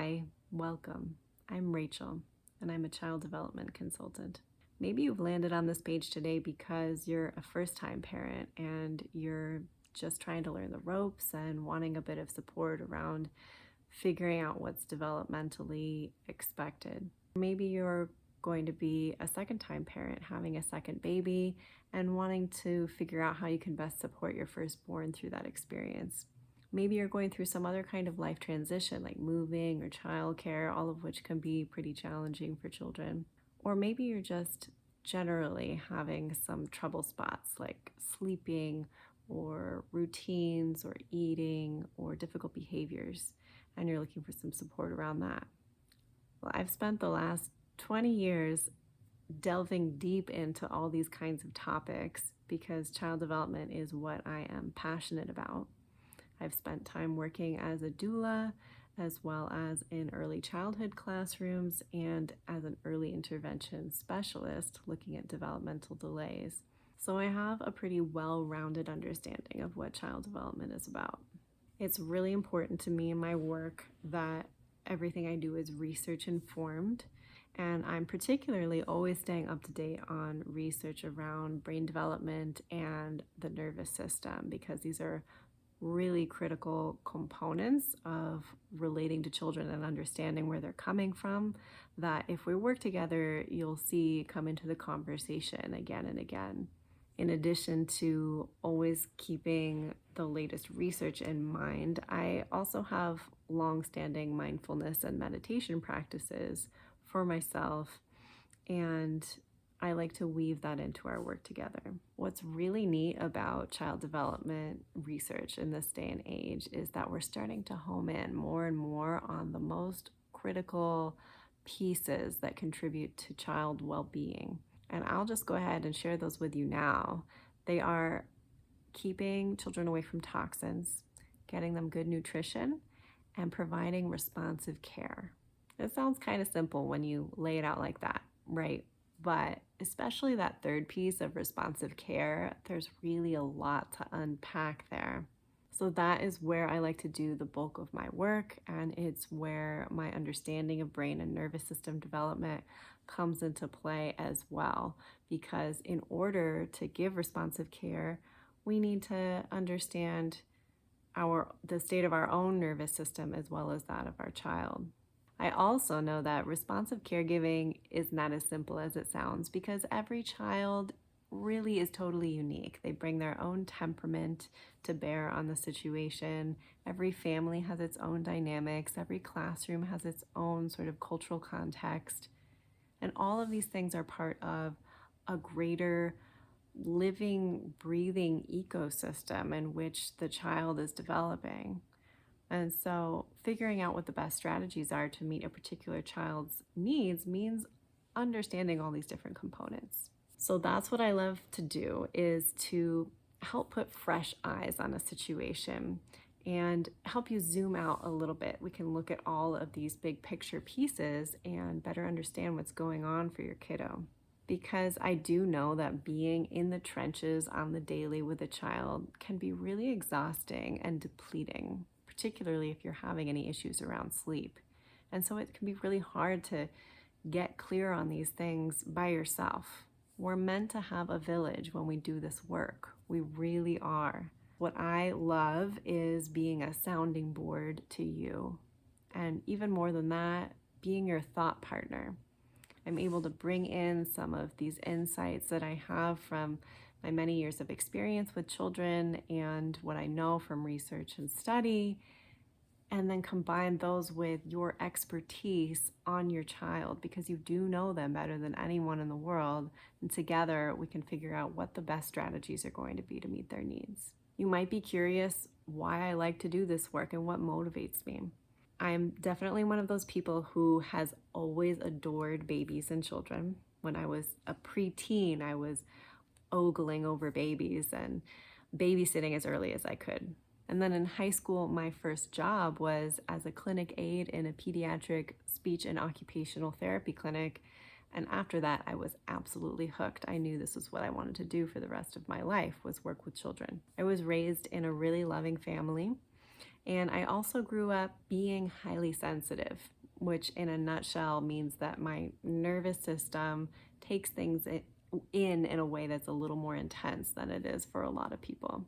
Hi, welcome. I'm Rachel, and I'm a child development consultant. Maybe you've landed on this page today because you're a first-time parent and you're just trying to learn the ropes and wanting a bit of support around figuring out what's developmentally expected. Maybe you're going to be a second-time parent having a second baby and wanting to figure out how you can best support your firstborn through that experience. Maybe you're going through some other kind of life transition like moving or childcare, all of which can be pretty challenging for children. Or maybe you're just generally having some trouble spots like sleeping or routines or eating or difficult behaviors, and you're looking for some support around that. Well, I've spent the last 20 years delving deep into all these kinds of topics because child development is what I am passionate about. I've spent time working as a doula, as well as in early childhood classrooms and as an early intervention specialist looking at developmental delays. So I have a pretty well-rounded understanding of what child development is about. It's really important to me in my work that everything I do is research informed, and I'm particularly always staying up to date on research around brain development and the nervous system because these are really critical components of relating to children and understanding where they're coming from that if we work together, you'll see come into the conversation again and again. In addition to always keeping the latest research in mind, I also have long-standing mindfulness and meditation practices for myself, and I like to weave that into our work together. What's really neat about child development research in this day and age is that we're starting to home in more and more on the most critical pieces that contribute to child well-being. And I'll just go ahead and share those with you now. They are keeping children away from toxins, getting them good nutrition, and providing responsive care. It sounds kind of simple when you lay it out like that, right? But especially that third piece of responsive care, there's really a lot to unpack there. So that is where I like to do the bulk of my work, and it's where my understanding of brain and nervous system development comes into play as well. Because in order to give responsive care, we need to understand the state of our own nervous system as well as that of our child. I also know that responsive caregiving is not as simple as it sounds because every child really is totally unique. They bring their own temperament to bear on the situation. Every family has its own dynamics. Every classroom has its own sort of cultural context. And all of these things are part of a greater living, breathing ecosystem in which the child is developing. And so figuring out what the best strategies are to meet a particular child's needs means understanding all these different components. So that's what I love to do, is to help put fresh eyes on a situation and help you zoom out a little bit. We can look at all of these big picture pieces and better understand what's going on for your kiddo. Because I do know that being in the trenches on the daily with a child can be really exhausting and depleting, particularly if you're having any issues around sleep. And so it can be really hard to get clear on these things by yourself. We're meant to have a village when we do this work. We really are. What I love is being a sounding board to you. And even more than that, being your thought partner. I'm able to bring in some of these insights that I have from my many years of experience with children and what I know from research and study, and then combine those with your expertise on your child because you do know them better than anyone in the world, and together we can figure out what the best strategies are going to be to meet their needs. You might be curious why I like to do this work and what motivates me. I'm definitely one of those people who has always adored babies and children. When I was a preteen, I was ogling over babies and babysitting as early as I could. And then in high school, my first job was as a clinic aide in a pediatric speech and occupational therapy clinic. And after that, I was absolutely hooked. I knew this was what I wanted to do for the rest of my life, was work with children. I was raised in a really loving family, And I also grew up being highly sensitive, which in a nutshell means that my nervous system takes things in a way that's a little more intense than it is for a lot of people.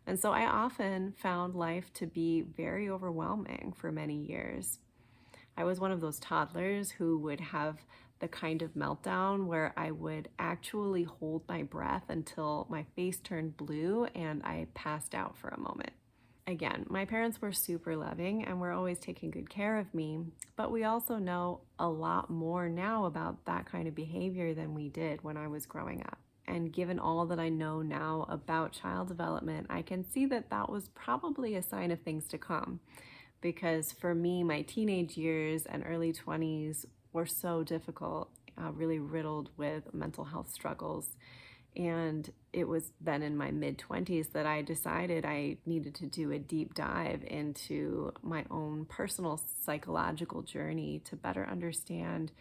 And so I often found life to be very overwhelming for many years. I was one of those toddlers who would have the kind of meltdown where I would actually hold my breath until my face turned blue and I passed out for a moment. Again, my parents were super loving and were always taking good care of me, but we also know a lot more now about that kind of behavior than we did when I was growing up. And given all that I know now about child development, I can see that that was probably a sign of things to come. Because for me, my teenage years and early 20s were so difficult, really riddled with mental health struggles. And it was then in my mid 20s that I decided I needed to do a deep dive into my own personal psychological journey to better understand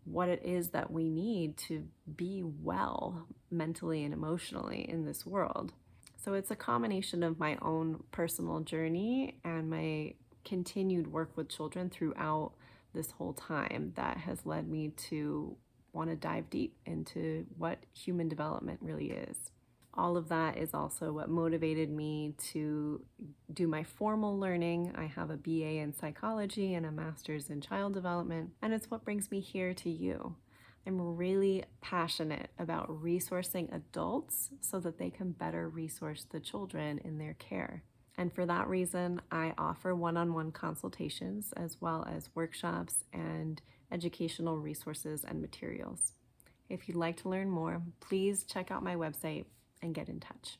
what it is that we need to be well mentally and emotionally in this world. So it's a combination of my own personal journey and my continued work with children throughout this whole time that has led me to want to dive deep into what human development really is. All of that is also what motivated me to do my formal learning. I have a BA in psychology and a master's in child development, and it's what brings me here to you. I'm really passionate about resourcing adults so that they can better resource the children in their care. And for that reason, I offer one-on-one consultations as well as workshops and educational resources and materials. If you'd like to learn more, please check out my website and get in touch.